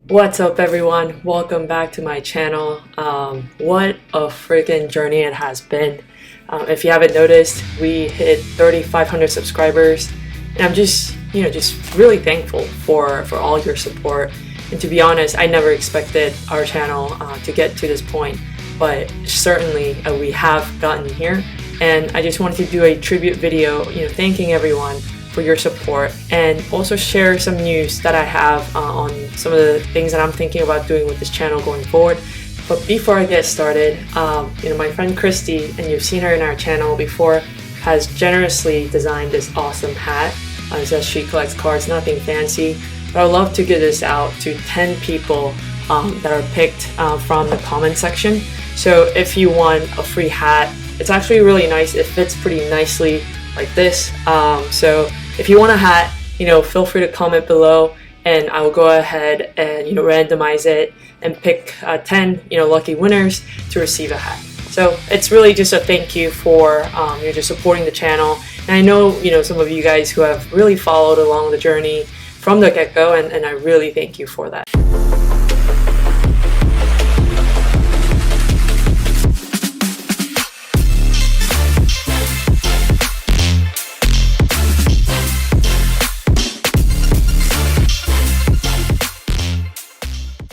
What's up, everyone? Welcome back to my channel. What a freaking journey it has been. If you haven't noticed, we hit 3,500 subscribers, and I'm just really thankful for all your support. And to be honest, I never expected our channel to get to this point, but certainly we have gotten here. And I just wanted to do a tribute video, thanking everyone for your support, and also share some news that I have on some of the things that I'm thinking about doing with this channel going forward. But before I get started, my friend Christy, and you've seen her in our channel before, has generously designed this awesome hat. It says she collects cards, nothing fancy, but I'd love to give this out to 10 people that are picked from the comment section. So if you want a free hat, it's actually really nice. It fits pretty nicely like this. So if you want a hat, feel free to comment below, and I will go ahead and randomize it and pick 10 lucky winners to receive a hat. So it's really just a thank you for just supporting the channel. And I know some of you guys who have really followed along the journey from the get-go, and I really thank you for that.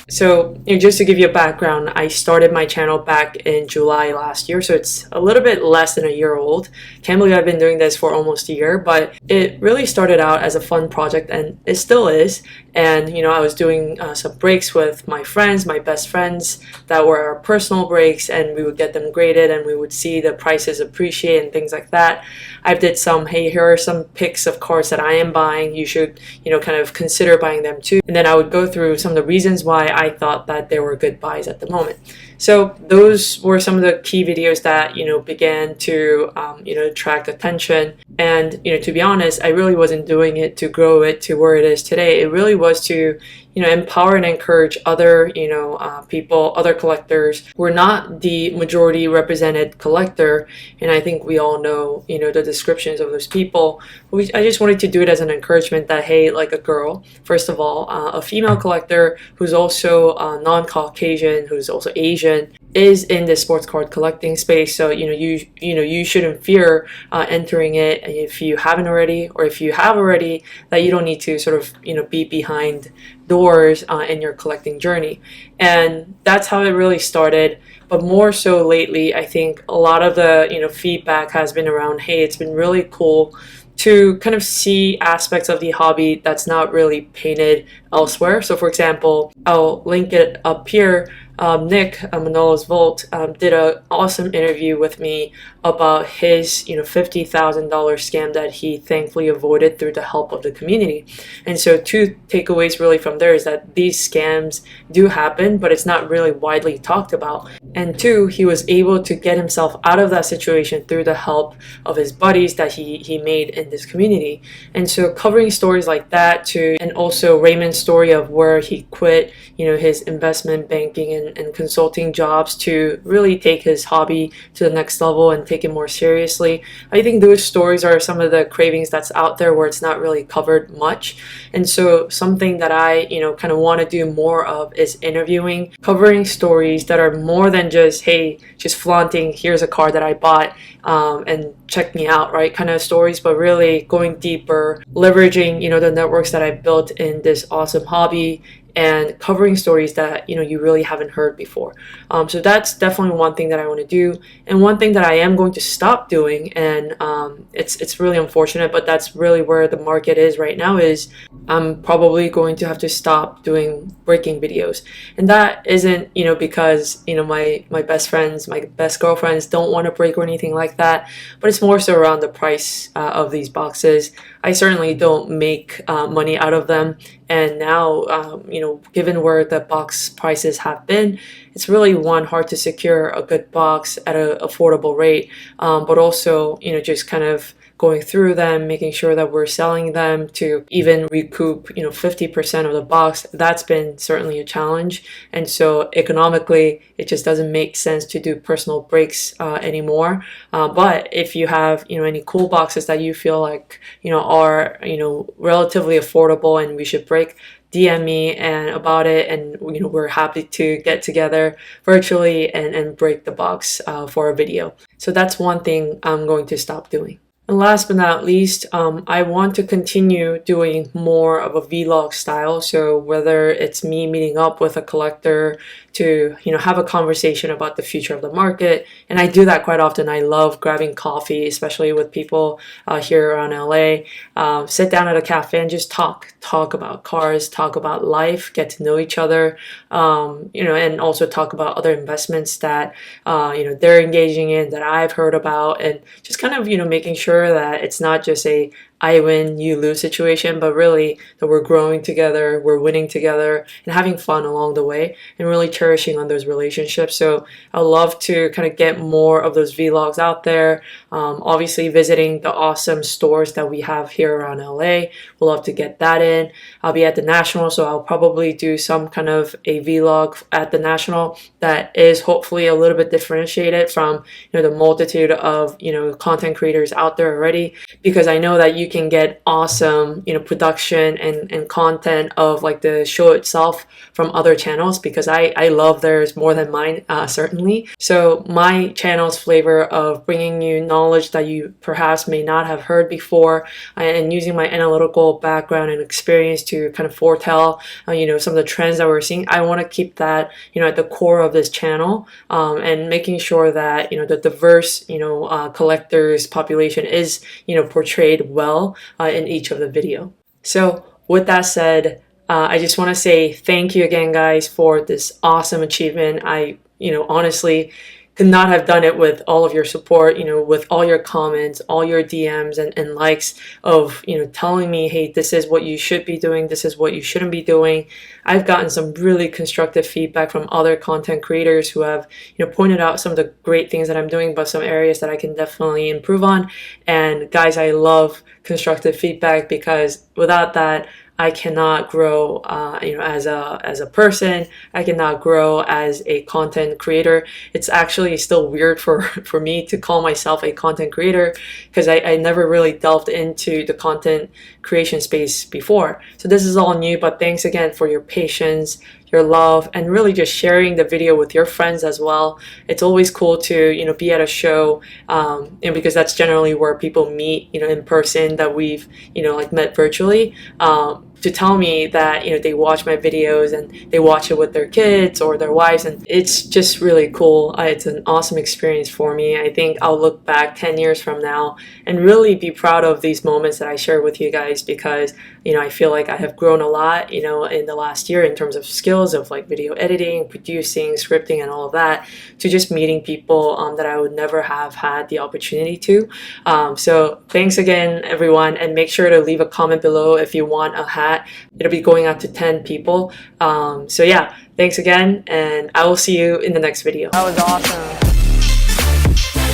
So just to give you a background, I started my channel back in July last year, so it's a little bit less than a year old. Can't believe I've been doing this for almost a year, but it really started out as a fun project, and it still is. And I was doing some breaks with my friends, my best friends, that were our personal breaks, and we would get them graded, and we would see the prices appreciate and things like that. I did some, hey, here are some pics of cards that I am buying. You should kind of consider buying them too. And then I would go through some of the reasons why I thought that they were good buys at the moment. So those were some of the key videos that began to attract attention. And to be honest, I really wasn't doing it to grow it to where it is today. It really was to empower and encourage other people, other collectors who are not the majority represented collector. And I think we all know the descriptions of those people. I just wanted to do it as an encouragement that, hey, like a girl, first of all, a female collector who's also non-Caucasian, who's also Asian, is in the sports card collecting space. So you shouldn't fear entering it if you haven't already, or if you have already, that you don't need to sort of be behind doors in your collecting journey. And that's how it really started. But more so lately, I think a lot of the feedback has been around, hey, it's been really cool to kind of see aspects of the hobby that's not really painted elsewhere. So for example, I'll link it up here. Nick, Manolo's Vault, did an awesome interview with me about his $50,000 scam that he thankfully avoided through the help of the community. And so two takeaways really from there is that these scams do happen, but it's not really widely talked about. And two, he was able to get himself out of that situation through the help of his buddies that he made in this community. And so covering stories like that too, and also Raymond's story of where he quit his investment banking and consulting jobs to really take his hobby to the next level and take it more seriously. I think those stories are some of the cravings that's out there where it's not really covered much. And so something that I kind of want to do more of is interviewing, covering stories that are more than just, hey, just flaunting, here's a card that I bought and check me out, right, kind of stories, but really going deeper, leveraging the networks that I've built in this awesome hobby, and covering stories that you really haven't heard before. So that's definitely one thing that I want to do, and one thing that I am going to stop doing, and it's really unfortunate, but that's really where the market is right now, is I'm probably going to have to stop doing breaking videos. And that isn't because my best friends, my best girlfriends don't want to break or anything like that, but it's more so around the price of these boxes. I certainly don't make money out of them, and now given where the box prices have been, it's really hard to secure a good box at an affordable rate, but also just kind of going through them, making sure that we're selling them to even recoup 50% of the box. That's been certainly a challenge. And so economically, it just doesn't make sense to do personal breaks anymore. But if you have any cool boxes that you feel like are relatively affordable and we should break, DM me and about it, and we're happy to get together virtually and break the box for a video. So that's one thing I'm going to stop doing. And last but not least, I want to continue doing more of a vlog style. So whether it's me meeting up with a collector to have a conversation about the future of the market, and I do that quite often. I love grabbing coffee, especially with people here around LA. Sit down at a cafe and just talk about cars, talk about life, get to know each other, and also talk about other investments that they're engaging in that I've heard about, and just kind of making sure that it's not just a I win, you lose situation, but really that we're growing together, we're winning together, and having fun along the way, and really cherishing on those relationships. So I love to kind of get more of those vlogs out there. Obviously, visiting the awesome stores that we have here around LA. We'll love to get that in. I'll be at the National, so I'll probably do some kind of a vlog at the National that is hopefully a little bit differentiated from the multitude of content creators out there already, because I know that you can get awesome production and content of like the show itself from other channels, because I love theirs more than mine, certainly. So my channel's flavor of bringing you knowledge that you perhaps may not have heard before, and using my analytical background and experience to kind of foretell some of the trends that we're seeing. I want to keep that at the core of this channel, and making sure that the diverse collectors population is portrayed well in each of the video. So with that said, I just want to say thank you again, guys, for this awesome achievement. I honestly could not have done it with all of your support, with all your comments, all your DMs and likes of, telling me, hey, this is what you should be doing, this is what you shouldn't be doing. I've gotten some really constructive feedback from other content creators who have, pointed out some of the great things that I'm doing, but some areas that I can definitely improve on. And guys, I love constructive feedback, because without that, I cannot grow, as a person. I cannot grow as a content creator. It's actually still weird for me to call myself a content creator, because I never really delved into the content creation space before. So this is all new, but thanks again for your patience, your love, and really just sharing the video with your friends as well. It's always cool to be at a show, because that's generally where people meet in person that we've like met virtually, to tell me that they watch my videos and they watch it with their kids or their wives, and it's just really cool. It's an awesome experience for me. I think I'll look back 10 years from now and really be proud of these moments that I share with you guys, because I feel like I have grown a lot in the last year in terms of skills of like video editing, producing, scripting, and all of that, to just meeting people that I would never have had the opportunity to. So thanks again, everyone, and make sure to leave a comment below if you want a hat. It'll be going out to 10 people. So yeah, thanks again, and I will see you in the next video. That was awesome.